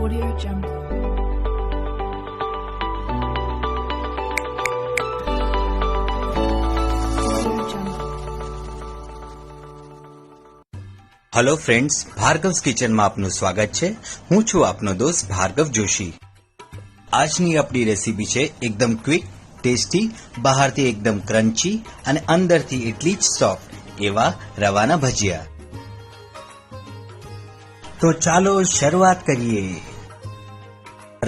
Audio Jungle. Hello friends, Bhargav's kitchen में आपનું સ્વાગત છે। હું છું આપનો દોસ્ત ભાર્ગવ જોશી। આજની આપણી રેસીપી છે એકદમ ક્વિક, ટેસ્ટી, બહારથી એકદમ ક્રન્ચી અને અંદરથી એટલી જ સોફ્ટ એવા રવાના ભજીયા। તો ચાલો શરૂઆત કરીએ।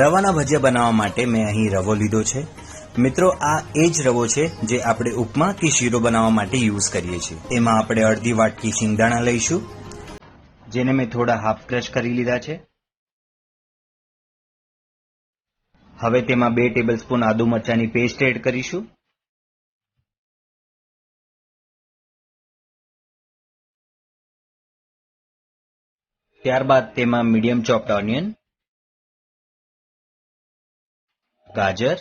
રવાના ભજીયા બનાવવા માટે મેં અહીં રવો લીધો છે। મિત્રો, આ એ જ રવો છે જે આપણે ઉપમા કે શીરો બનાવવા માટે યુઝ કરીએ છીએ। એમાં આપણે અડધી વાટકી સિંગદાણા લઈશું, જેને મેં થોડા હાફ ક્રશ કરી લીધા છે। હવે તેમાં 2 ટેબલસ્પૂન આદુ મરચાંની પેસ્ટ એડ કરીશું। ત્યારબાદ તેમાં મીડિયમ ચોપ્ડ ઓનિયન, ગાજર,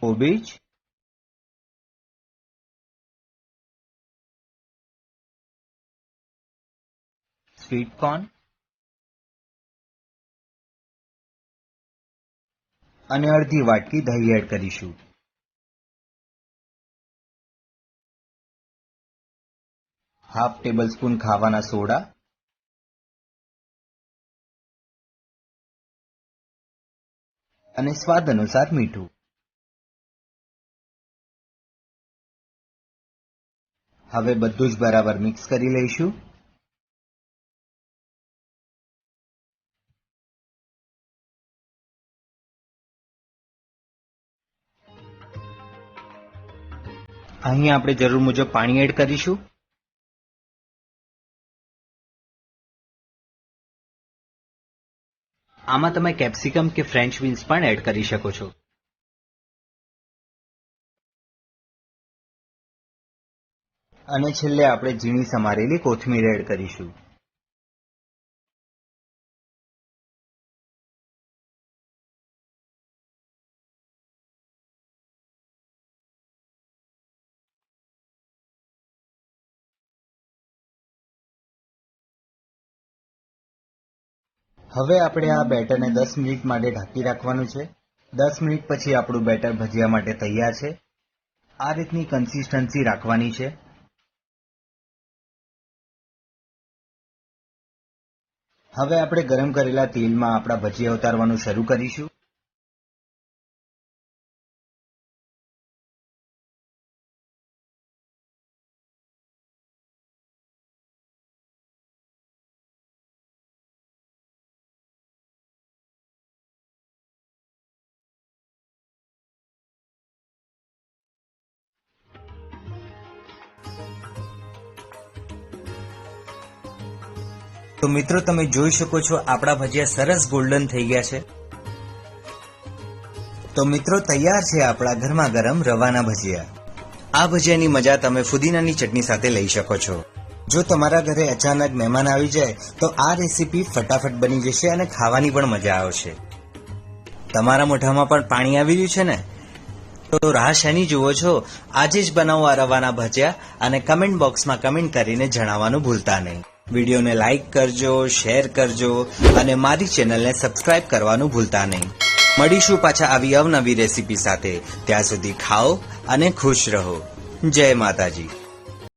કોબીજ, સ્વીટ કોર્ન અને અડધી વાટકી દહીં એડ કરીશું। હાફ ટેબલ સ્પૂન ખાવાના સોડા અને સ્વાદ અનુસાર મીઠું। હવે બધું જ બરાબર મિક્સ કરી લઈશું। અહીં આપણે જરૂર મુજબ પાણી એડ કરીશું। આમાં તમે કેપ્સિકમ કે ફ્રેન્ચ બીન્સ પણ એડ કરી શકો છો। અને છેલ્લે આપણે ઝીણી સમારેલી કોથમીર એડ કરીશું। હવે આપણે આ બેટરને 10 મિનિટ માટે ઢાંકી રાખવાનું છે। 10 મિનિટ પછી આપણું બેટર ભજીયા માટે તૈયાર છે। આ રીતની કન્સિસ્ટન્સી રાખવાની છે। હવે આપણે ગરમ કરેલા તેલમાં આપણા ભજીયા ઉતારવાનું શરૂ કરીશું। તો મિત્રો, તમે જોઈ શકો છો આપણા ભજીયા સરસ ગોલ્ડન થઈ ગયા છે। તો મિત્રો, તૈયાર છે આપણા ગરમા ગરમ રવાના ભજીયા। આ ભજીયાની મજા તમે ફુદીનાની ચટણી સાથે લઈ શકો છો। જો તમારા ઘરે અચાનક મહેમાન આવી જાય તો આ રેસીપી ફટાફટ બની જશે અને ખાવાની પણ મજા આવશે। તમારા મોઢામાં પણ પાણી આવી રહ્યું છે ને? તો રાહ શેની જુઓ છો? આજે જ બનાવો આ રવાના ભજીયા અને કમેન્ટ બોક્સમાં કમેન્ટ કરીને જણાવવાનું ભૂલતા નહીં। વિડીયોને લાઇક કરજો, શેર કરજો અને મારી ચેનલને સબસ્ક્રાઇબ કરવાનું ભૂલતા નહીં। મળીશું પાછા આવી અવનવી રેસીપી સાથે। ત્યાં સુધી ખાઓ અને ખુશ રહો। જય માતાજી।